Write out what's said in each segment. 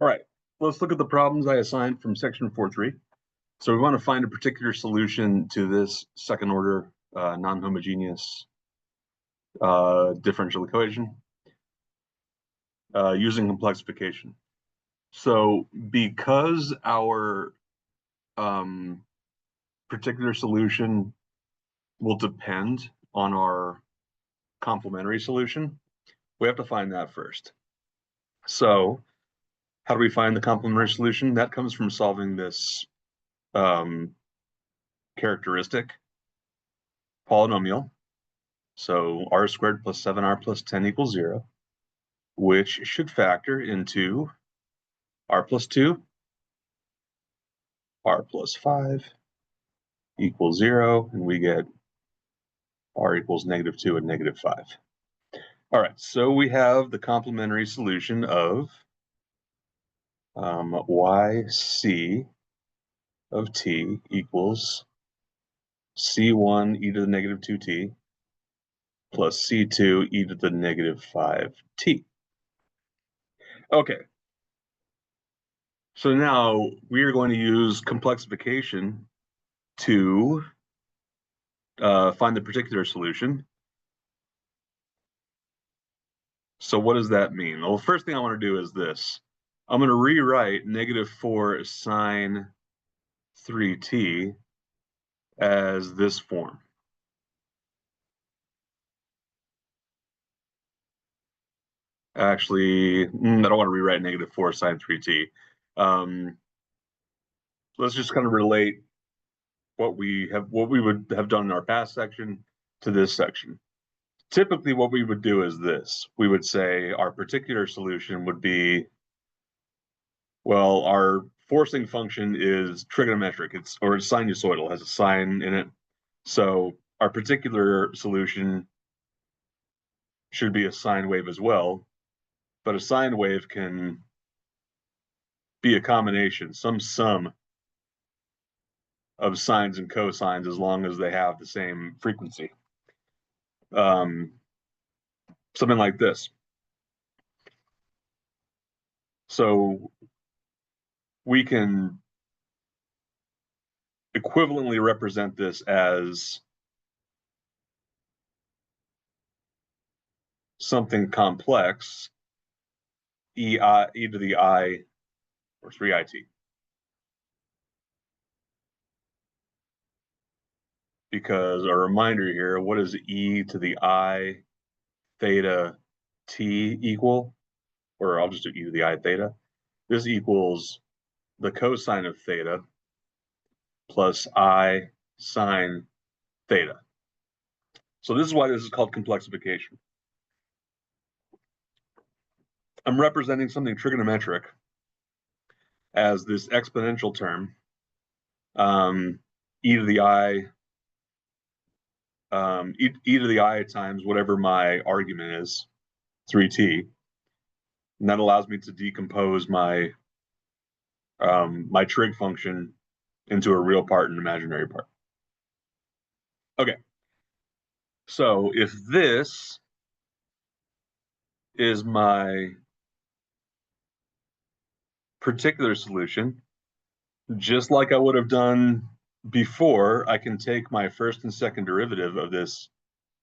All right, let's look at the problems I assigned from section 4.3. So we want to find a particular solution to this second order non-homogeneous differential equation using complexification. So because our particular solution will depend on our complementary solution, we have to find that first. So how do we find the complementary solution? That comes from solving this characteristic polynomial. So r squared plus 7r plus 10 equals 0, which should factor into r plus 2, r plus 5 equals 0, and we get r equals -2 and -5. All right, so we have the complementary solution of yc of t equals c1 e to the -2t plus c2 e to the -5t. Okay, so now we are going to use complexification to find the particular solution. So what does that mean? Well, the first thing I want to do is this. I'm going to rewrite -4 sine 3t as this form. Actually, I don't want to rewrite -4 sine 3t. Let's just kind of relate what we would have done in our past section to this section. Typically, what we would do is this. We would say our particular solution would be, well, our forcing function is trigonometric. It's sinusoidal, has a sine in it. So our particular solution should be a sine wave as well. But a sine wave can be a combination, some sum of sines and cosines, as long as they have the same frequency. Something like this. So we can equivalently represent this as something complex, e to the I, or 3it. Because a reminder here, what does e to the I theta t equal? Or I'll just do e to the I theta. This equals the cosine of theta plus I sine theta. So this is why this is called complexification. I'm representing something trigonometric as this exponential term, e to the I, e to the I times whatever my argument is, 3t. And that allows me to decompose my my trig function into a real part and an imaginary part. Okay. So if this is my particular solution, just like I would have done before, I can take my first and second derivative of this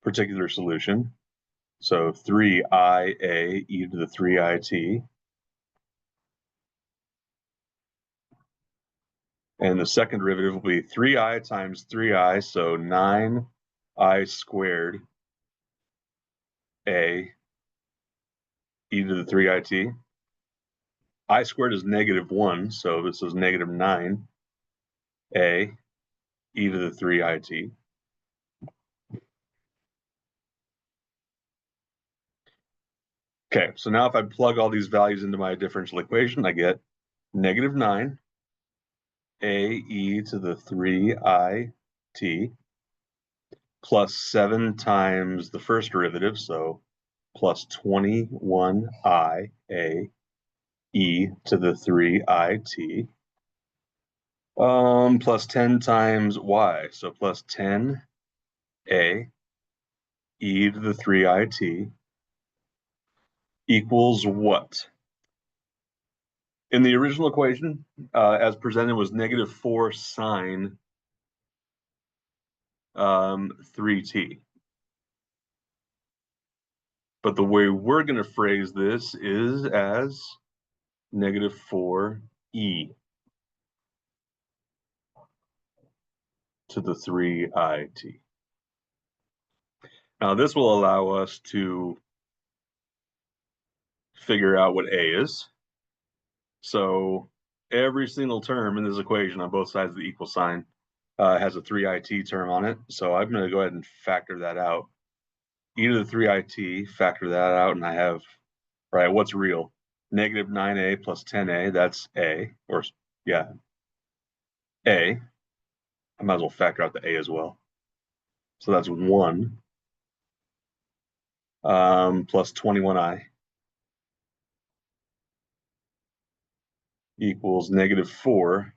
particular solution. So 3ia e to the 3it. And the second derivative will be 3i times 3i, so 9i squared a e to the 3it. I squared is -1, so this is -9 a e to the 3it. Okay, so now if I plug all these values into my differential equation, I get -9 a e to the 3it plus 7 times the first derivative, so plus 21i a e to the 3it, plus 10 times y, so plus 10 a e to the 3it equals what? In the original equation, as presented, was -4 sine 3t. But the way we're going to phrase this is as -4e to the 3it. Now this will allow us to figure out what a is. So every single term in this equation on both sides of the equal sign has a 3it term on it. So I'm going to go ahead and factor that out. E to the 3it, factor that out, and I have, right, what's real? -9a plus 10a, that's a, or yeah, a. I might as well factor out the a as well. So that's 1 plus 21i equals -4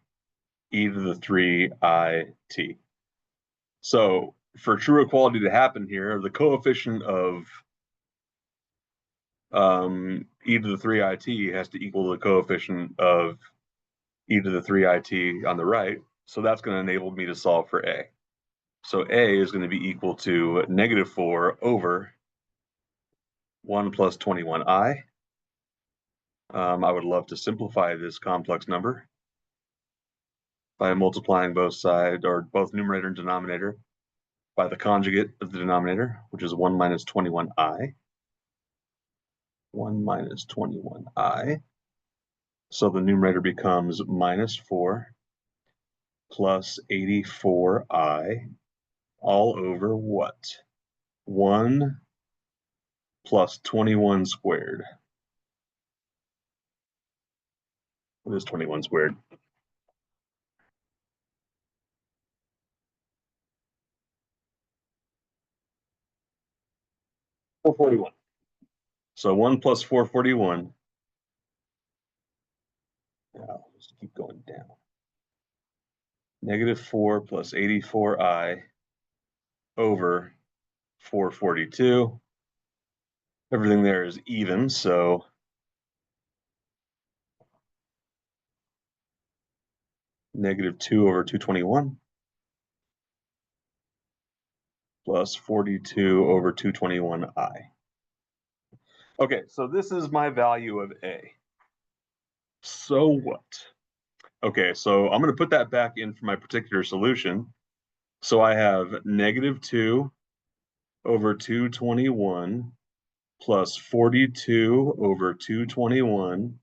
e to the 3it. So for true equality to happen here, the coefficient of e to the 3it has to equal the coefficient of e to the 3it on the right. So that's going to enable me to solve for a. So a is going to be equal to -4 over 1 plus 21i. I would love to simplify this complex number by multiplying both sides, or both numerator and denominator, by the conjugate of the denominator, which is 1 minus 21i. 1 minus 21i. So the numerator becomes -4 plus 84i all over what? 1 plus 21 squared. What is 21 squared? 441. So 1 plus 441. Now, let's keep going down. -4 plus 84i over 442. Everything there is even, so -2 over 221 plus 42 over 221i. Okay, so this is my value of a. So what? Okay, so I'm going to put that back in for my particular solution. So I have -2 over 221 plus 42 over 221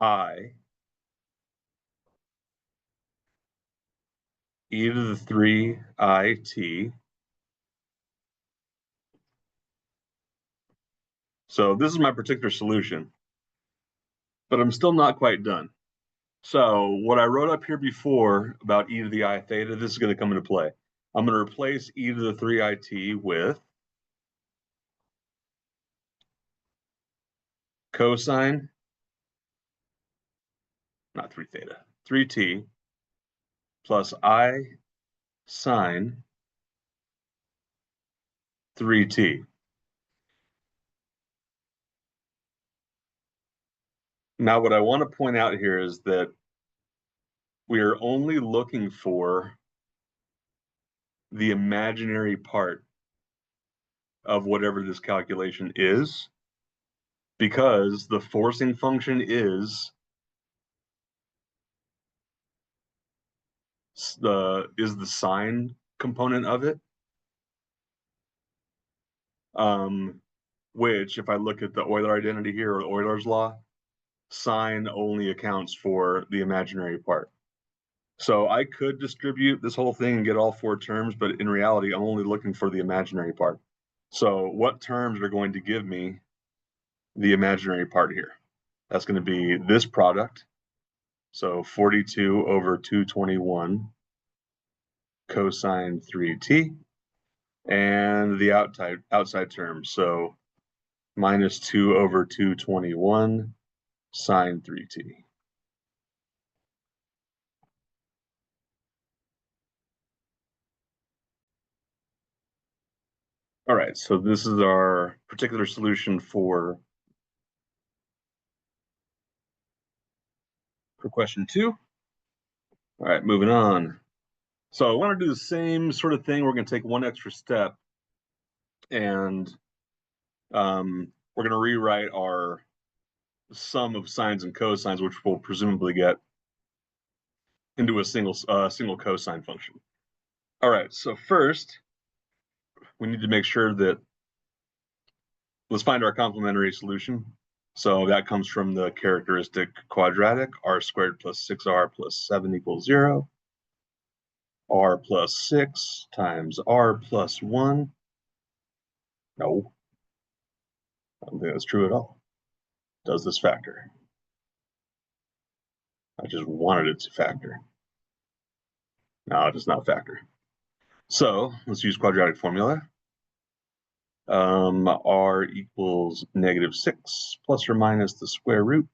I e to the 3it. So this is my particular solution, but I'm still not quite done. So what I wrote up here before about e to the I theta, this is going to come into play. I'm going to replace e to the 3it with cosine, not 3 theta, 3t plus I sine 3t. Now, what I want to point out here is that we are only looking for the imaginary part of whatever this calculation is, because the forcing function is the sine component of it, which, if I look at the Euler identity here, or Euler's law, sine only accounts for the imaginary part. So I could distribute this whole thing and get all 4 terms, but in reality, I'm only looking for the imaginary part. So what terms are going to give me the imaginary part here? That's going to be this product. So 42 over 221 cosine 3t, and the outside term. So -2 over 221 sine 3t. All right, so this is our particular solution for for question 2. All right, moving on. So I want to do the same sort of thing. We're going to take one extra step, and we're going to rewrite our sum of sines and cosines, which we'll presumably get into a single cosine function. All right, so first, we need to make sure that, let's find our complementary solution. So that comes from the characteristic quadratic, r squared plus 6r plus 7 equals 0. R plus 6 times r plus 1. No, I don't think that's true at all. Does this factor? I just wanted it to factor. No, it does not factor. So let's use quadratic formula. R equals -6 plus or minus the square root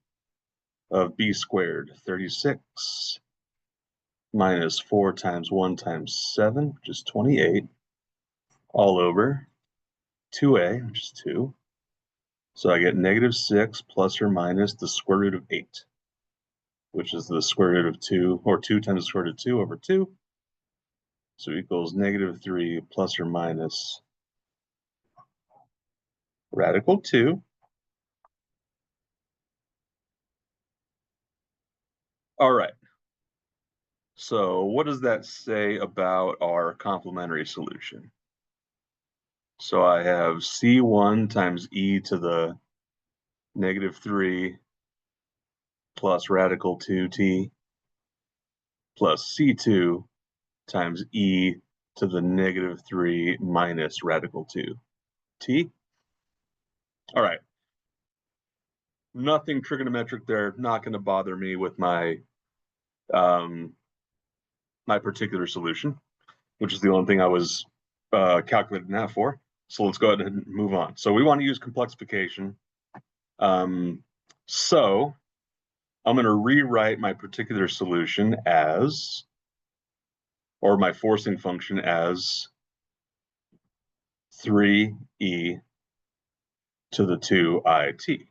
of b squared, 36, minus 4 times 1 times 7, which is 28, all over 2a, which is 2. So I get -6 plus or minus the square root of 8, which is the square root of 2, or 2 times the square root of 2 over 2. So equals -3 plus or minus radical 2. All right. So what does that say about our complementary solution? So I have c1 times e to the -3 plus radical 2t plus c2 times e to the -3 minus radical 2t. All right. Nothing trigonometric there, not going to bother me with my my particular solution, which is the only thing I was calculating that for. So let's go ahead and move on. So we want to use complexification. So I'm going to rewrite my particular solution as, or my forcing function as 3e to the 2it.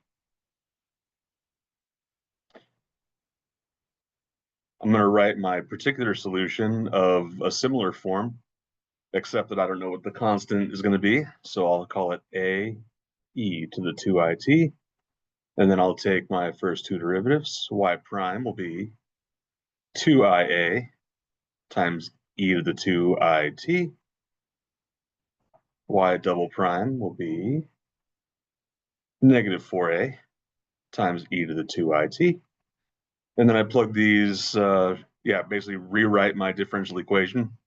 I'm going to write my particular solution of a similar form, except that I don't know what the constant is going to be. So I'll call it a e to the 2it. And then I'll take my first two derivatives. Y prime will be 2ia times e to the 2it. Y double prime will be -4a times e to the 2it. And then I plug these, basically rewrite my differential equation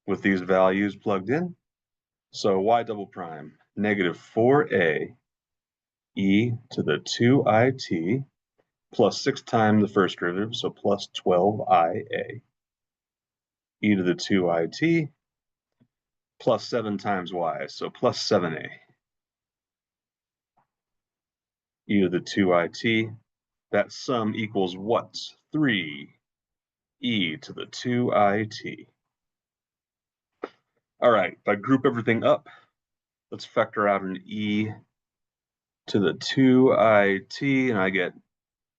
with these values plugged in. So y double prime, -4a e to the 2it plus 6 times the first derivative, so plus 12ia e to the 2it plus 7 times y, so plus 7a e to the 2it. That sum equals what? 3 e to the 2it. All right, if I group everything up, let's factor out an e to the 2it, and I get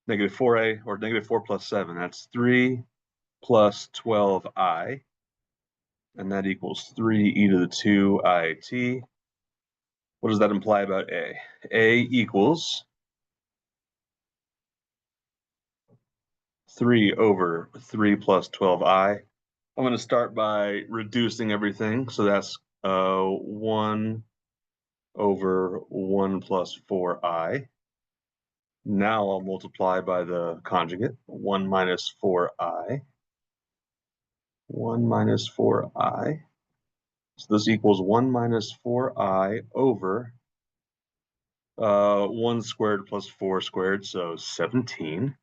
-4a, or -4 plus 7. That's 3 plus 12i, and that equals 3 e to the 2it. What does that imply about a? A equals 3 over 3 plus 12i. I'm going to start by reducing everything. So that's 1 over 1 plus 4i. Now I'll multiply by the conjugate, 1 minus 4i. 1 minus 4i. So this equals 1 minus 4i over 1 squared plus 4 squared, so 17.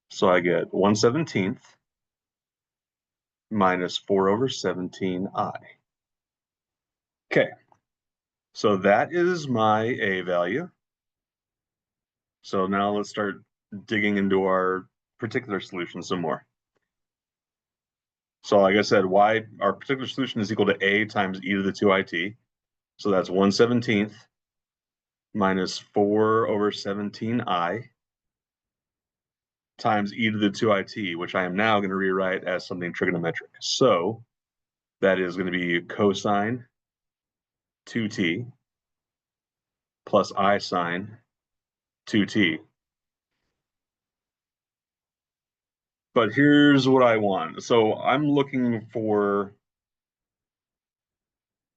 So I get 1/17 minus 4 over 17i. Okay, so that is my a value. So now let's start digging into our particular solution some more. So like I said, our particular solution is equal to a times e to the 2it. So that's 1/17 minus 4 over 17i times e to the 2it, which I am now going to rewrite as something trigonometric. So that is going to be cosine 2t plus I sine 2t. But here's what I want. So I'm looking for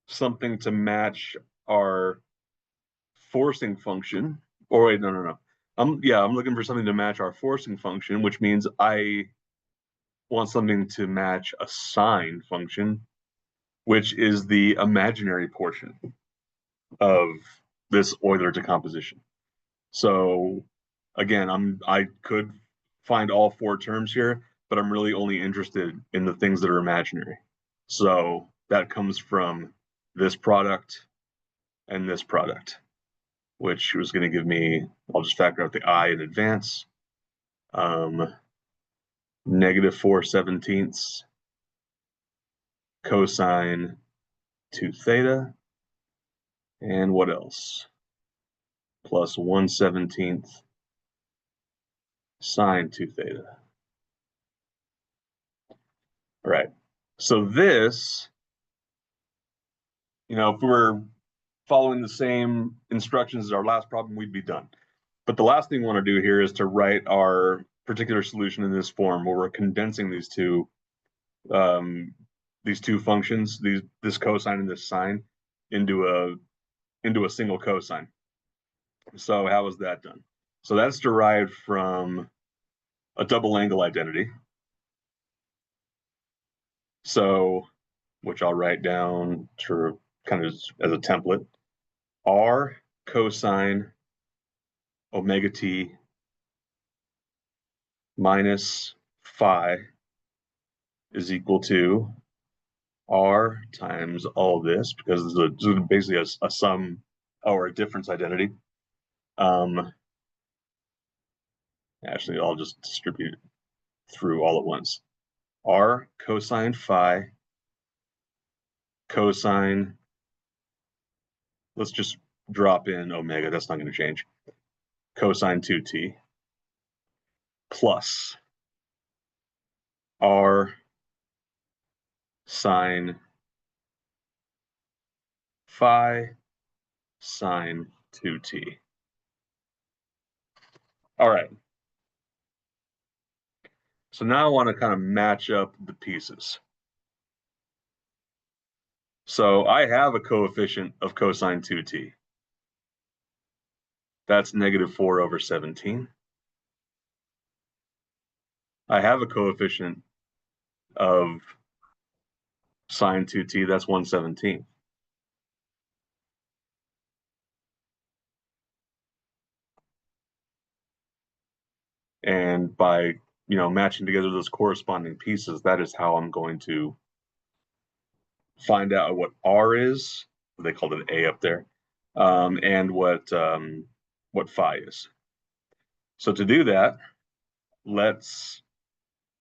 something to match our forcing function. Or wait, no. I'm looking for something to match our forcing function, which means I want something to match a sine function, which is the imaginary portion of this Euler decomposition. So again, I could find all four terms here, but I'm really only interested in the things that are imaginary. So that comes from this product and this product, which was going to give me, I'll just factor out the I in advance, negative 4/17 cosine 2 theta, and what else? Plus 1/17 sine 2 theta. All right. So this, if we were following the same instructions as our last problem, we'd be done. But the last thing we want to do here is to write our particular solution in this form where we're condensing these two functions, this cosine and this sine, into a single cosine. So how is that done? So that's derived from a double angle identity. So, which I'll write down to kind of as a template, r cosine omega t minus phi is equal to r times all of this, because this is basically a sum or a difference identity. Actually, I'll just distribute it through all at once. R cosine phi cosine, let's just drop in omega, that's not going to change, cosine 2t plus r sine phi sine 2t. All right. So now I want to kind of match up the pieces. So I have a coefficient of cosine 2t. That's negative 4/17. I have a coefficient of sine 2t, that's 1/17. And by matching together those corresponding pieces, that is how I'm going to find out what R is. They called it A up there, and what phi is. So to do that, let's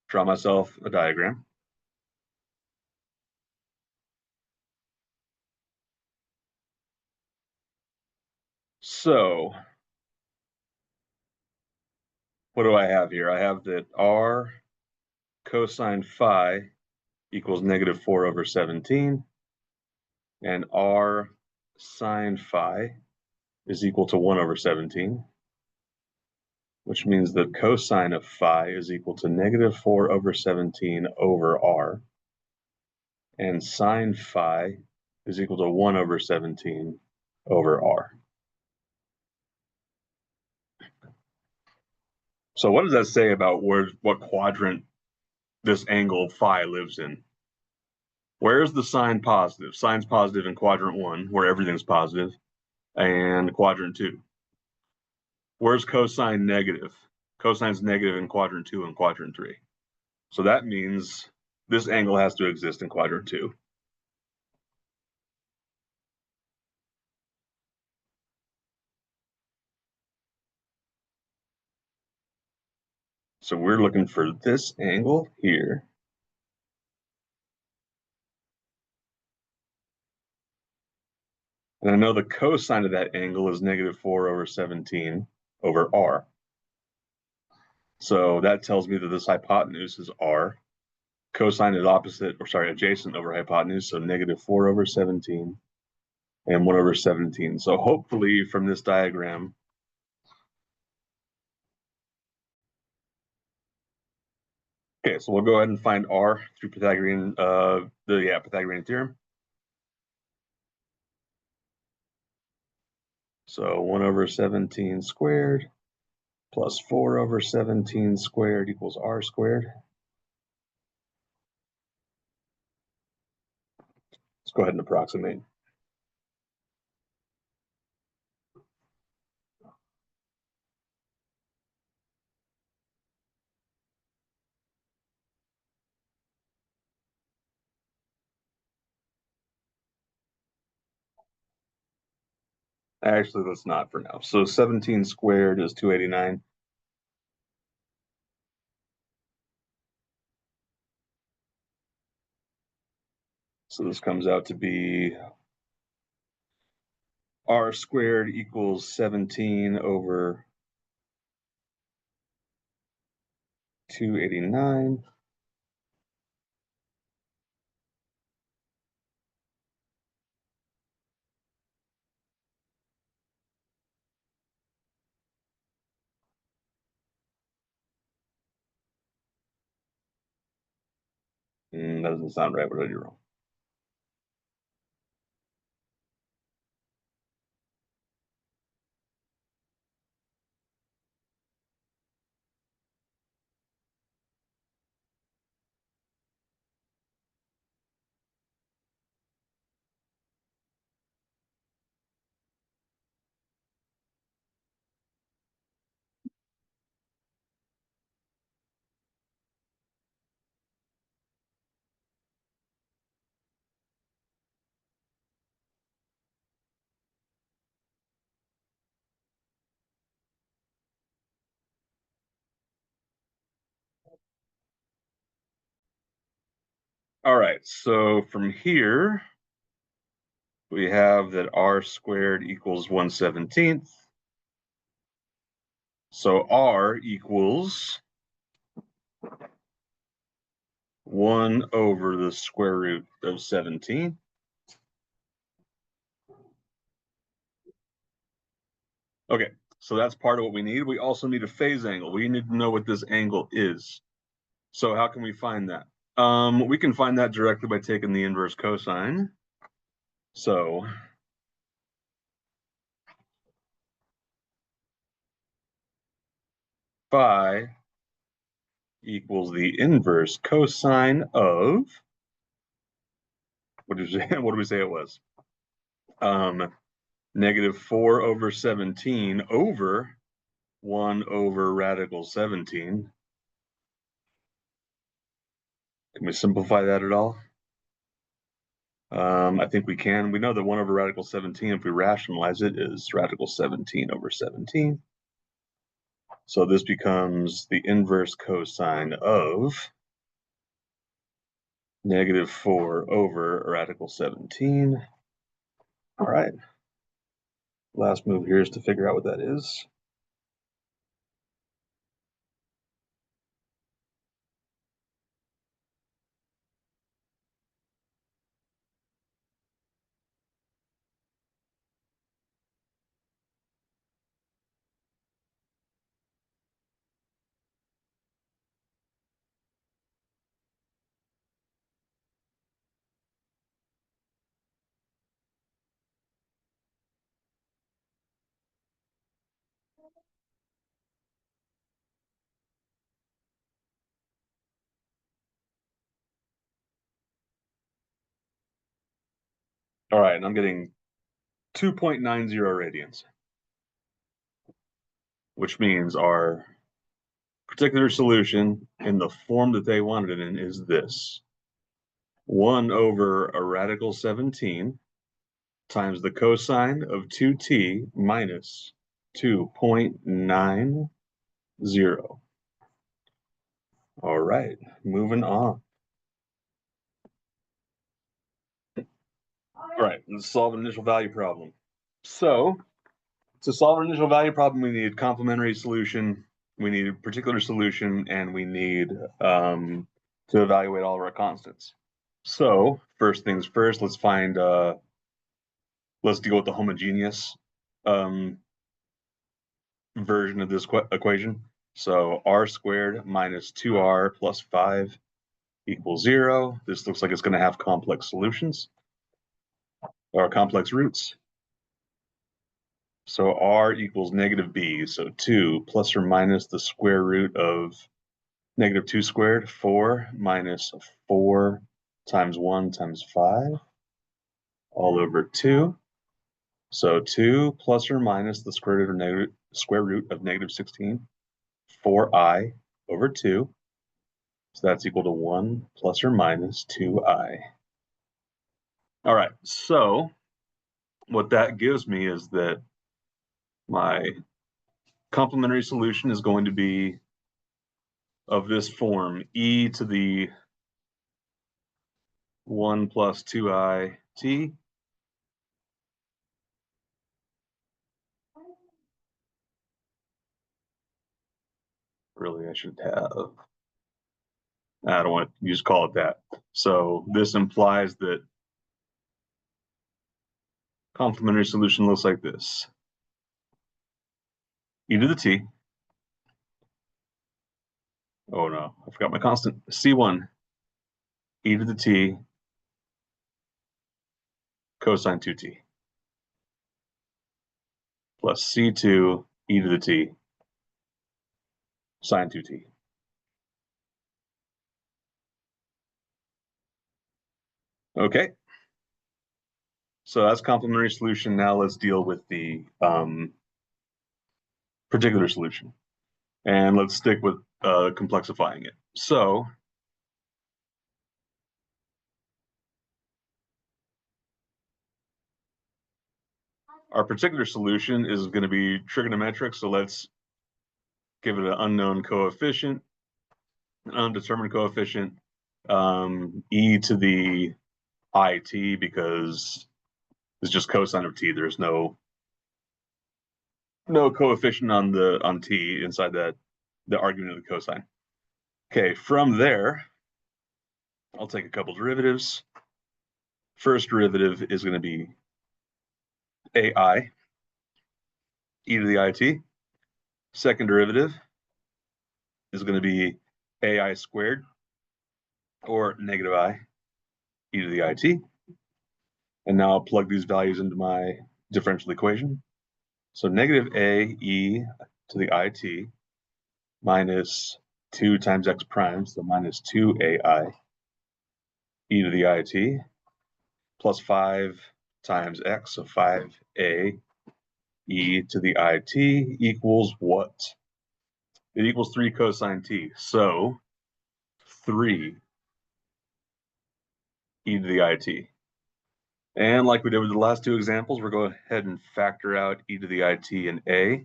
draw myself a diagram. So what do I have here? I have that R cosine phi equals negative 4/17, and R sine phi is equal to 1/17, which means that cosine of phi is equal to negative 4/17 over R, and sine phi is equal to 1/17 over R. So what does that say about what quadrant this angle phi lives in? Where's the sign positive? Sign's positive in quadrant 1, where everything's positive, and quadrant 2. Where's cosine negative? Cosine's negative in quadrant 2 and quadrant 3. So that means this angle has to exist in quadrant 2. So we're looking for this angle here. And I know the cosine of that angle is negative 4/17 over R. So that tells me that this hypotenuse is r. Cosine is adjacent over hypotenuse, so -4/17 and 1/17. So hopefully from this diagram, okay, so we'll go ahead and find r through Pythagorean, Pythagorean theorem. So 1/17 squared plus 4/17 squared equals r squared. Let's go ahead and approximate. Actually, let's not for now. So 17 squared is 289. So this comes out to be r squared equals 17 over 289. That doesn't sound right, but I do wrong. All right, so from here, we have that r squared equals 1/17. So r equals 1 over the square root of 17. Okay, so that's part of what we need. We also need a phase angle. We need to know what this angle is. So how can we find that? We can find that directly by taking the inverse cosine. So phi equals the inverse cosine of, what did we say it was? -4/17 over 1 over radical 17. Can we simplify that at all? I think we can. We know that 1 over radical 17, if we rationalize it, is radical 17/17. So this becomes the inverse cosine of -4 over radical 17. All right. Last move here is to figure out what that is. All right, and I'm getting 2.90 radians, which means our particular solution in the form that they wanted it in is this. 1 over a radical 17 times the cosine of 2t minus 2.90. All right, moving on. All right, let's solve an initial value problem. So to solve an initial value problem, we need complementary solution we need a particular solution, and we need to evaluate all of our constants. So first things first, let's deal with the homogeneous version of this equation. So r squared minus 2r plus 5 equals 0. This looks like it's going to have complex solutions or complex roots. So r equals negative b, so 2 plus or minus the square root of negative 2 squared, 4 minus 4 times 1 times 5, all over 2. So 2 plus or minus the square root of negative 16, 4i over 2. So that's equal to 1 plus or minus 2i. All right, so what that gives me is that my complementary solution is going to be of this form, e to the 1 plus 2i t. Really, I should have, I don't want to just call it that. So this implies that complementary solution looks like this. E to the t. Oh no, I forgot my constant. C1, e to the t, cosine 2t, plus C2, e to the t, sine 2t. Okay. So that's complementary solution. Now let's deal with the particular solution. And let's stick with complexifying it. So our particular solution is going to be trigonometric. So let's give it an unknown coefficient, an undetermined coefficient, e to the it, because it's just cosine of t. There's no coefficient on t inside the argument of the cosine. Okay, from there, I'll take a couple derivatives. First derivative is going to be ai, e to the it. Second derivative is going to be ai squared, or negative I, e to the it. And now I'll plug these values into my differential equation. So negative a e to the it minus 2 times x prime, so minus 2ai e to the it, plus 5 times x, so 5a e to the it equals what? It equals 3 cosine t. So 3 e to the it. And like we did with the last two examples, we're going to go ahead and factor out e to the it and a.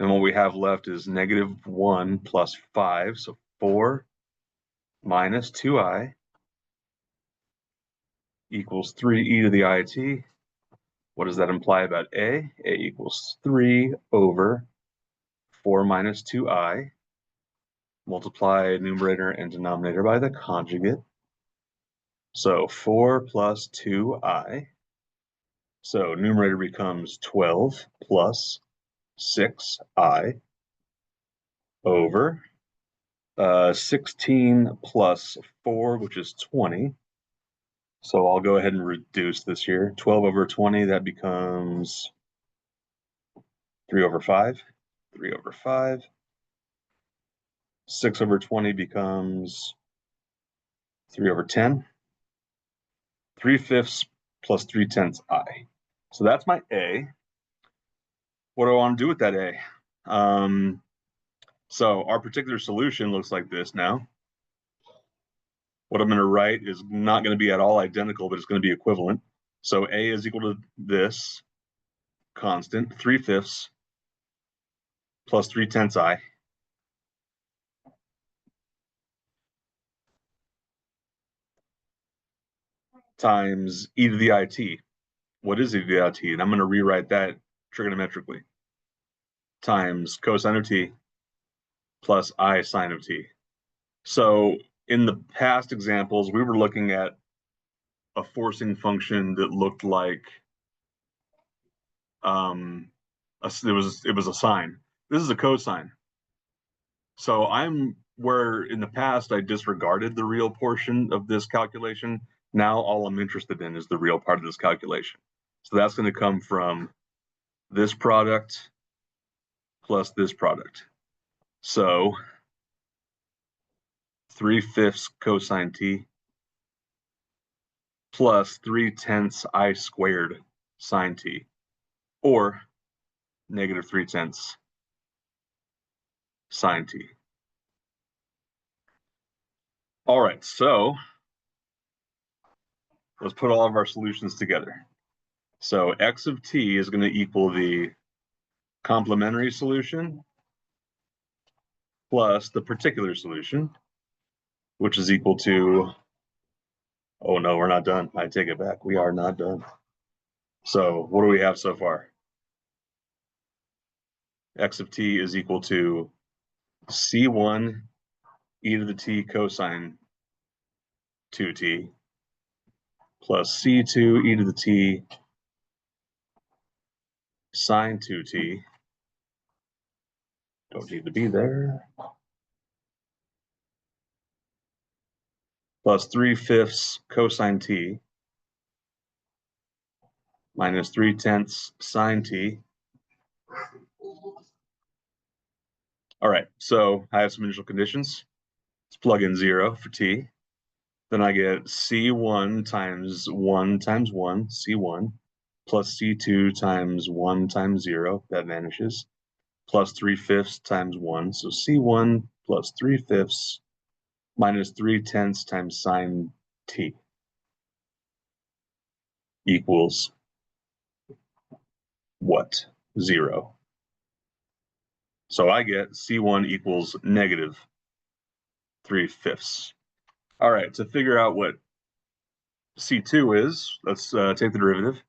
And what we have left is negative 1 plus 5, so 4 minus 2i equals 3 e to the it. What does that imply about a? A equals 3 over 4 minus 2i. Multiply numerator and denominator by the conjugate. So 4 plus 2i. So numerator becomes 12 plus 6i over 16 plus 4, which is 20. So I'll go ahead and reduce this here. 12 over 20, that becomes 3 over 5. 3 over 5. 6 over 20 becomes 3 over 10. 3/5 plus 3/10 I. So that's my A. What do I want to do with that A? So our particular solution looks like this now. What I'm going to write is not going to be at all identical, but it's going to be equivalent. So A is equal to this constant, 3/5 plus 3/10 I. Times e to the it. What is e to the it? And I'm going to rewrite that trigonometrically. Times cosine of t plus I sine of t. So in the past examples, we were looking at a forcing function that looked like it was a sine. This is a cosine. So I'm where in the past I disregarded the real portion of this calculation. Now all I'm interested in is the real part of this calculation. So that's going to come from this product plus this product. So 3/5 cosine t plus 3/10 I squared sine t, or negative 3/10 sine t. All right, so let's put all of our solutions together. So x of t is going to equal the complementary solution plus the particular solution, which is equal to, oh no, we're not done. I take it back. We are not done. So what do we have so far? X of t is equal to c1 e to the t cosine 2t plus c2 e to the t sine 2t. Don't need to be there. Plus 3/5 cosine t minus 3/10 sine t. All right, so I have some initial conditions. Let's plug in 0 for t. Then I get c1 times 1 times 1, c1, plus c2 times 1 times 0, that vanishes, plus 3/5 times 1, so c1 plus 3/5 minus 3/10 times sine t equals what? 0. So I get c1 equals negative 3/5. All right, to figure out what c2 is, let's take the derivative.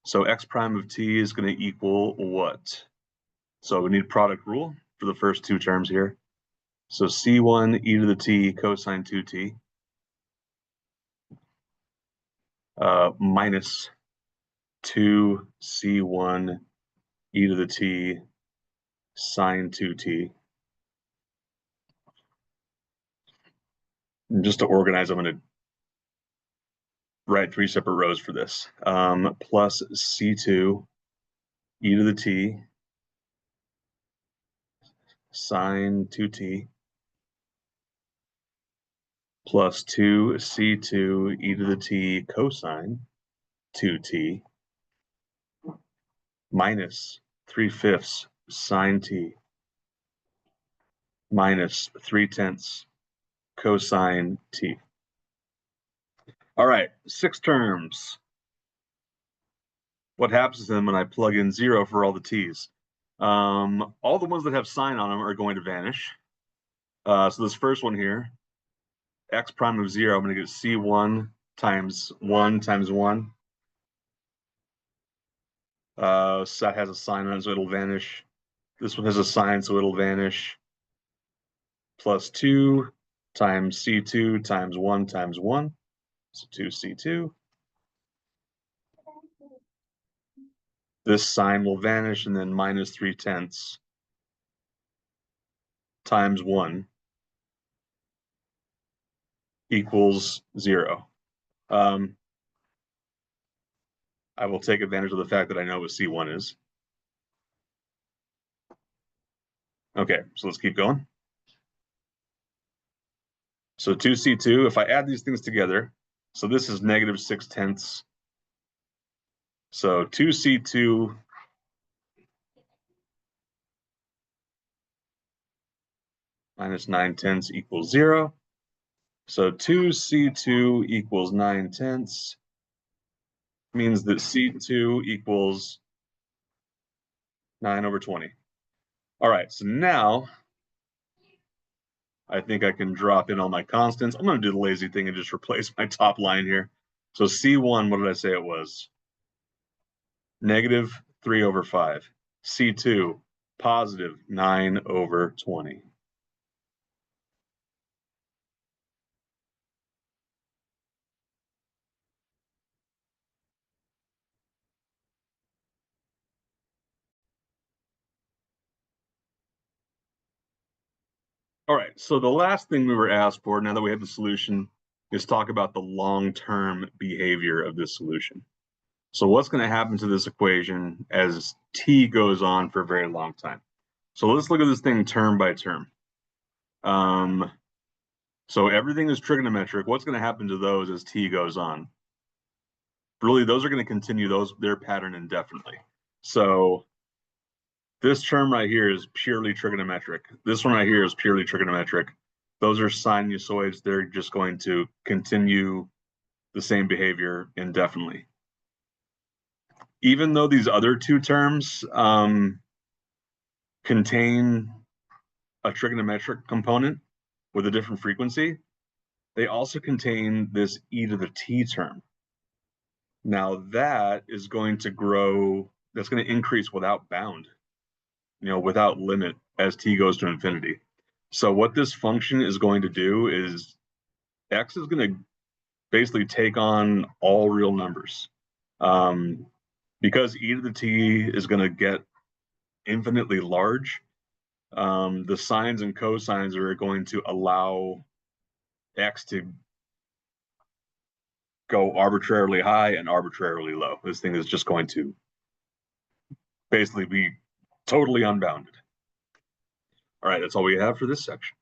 So x prime of t is going to equal what? So we need product rule for the first two terms here. So c1 e to the t cosine 2t minus 2c1 e to the t sine 2t. And just to organize, I'm going to write 3 separate rows for this. Plus c2 e to the t sine 2t plus 2c2 e to the t cosine 2t minus 3/5 sine t minus 3/10 cosine t. All right, 6 terms. What happens then when I plug in 0 for all the t's? All the ones that have sine on them are going to vanish. So this first one here, x prime of 0, I'm going to get c1 times 1 times 1. So that has a sign on it, so it'll vanish. This one has a sign, so it'll vanish. Plus 2 times c2 times 1 times 1. So 2c2. This sign will vanish, and then minus 3/10 times 1 equals 0. I will take advantage of the fact that I know what C1 is. Okay, so let's keep going. So 2C2, if I add these things together, so this is negative 6/10. So 2C2 minus 9/10 equals 0. So 2C2 equals 9/10 means that C2 equals 9/20. All right, so now I think I can drop in all my constants. I'm going to do the lazy thing and just replace my top line here. So C1, what did I say it was? Negative 3/5. C2, positive 9/20. All right, so the last thing we were asked for, now that we have the solution, is talk about the long-term behavior of this solution. So what's going to happen to this equation as t goes on for a very long time? So let's look at this thing term by term. So everything is trigonometric. What's going to happen to those as t goes on? Really, those are going to continue their pattern indefinitely. So this term right here is purely trigonometric. This one right here is purely trigonometric. Those are sinusoids. They're just going to continue the same behavior indefinitely. Even though these other two terms contain a trigonometric component with a different frequency, they also contain this e to the t term. Now that is going to grow, that's going to increase without bound, without limit as t goes to infinity. So what this function is going to do is x is going to basically take on all real numbers. Because e to the t is going to get infinitely large, the sines and cosines are going to allow x to go arbitrarily high and arbitrarily low. This thing is just going to basically be totally unbounded. All right, that's all we have for this section.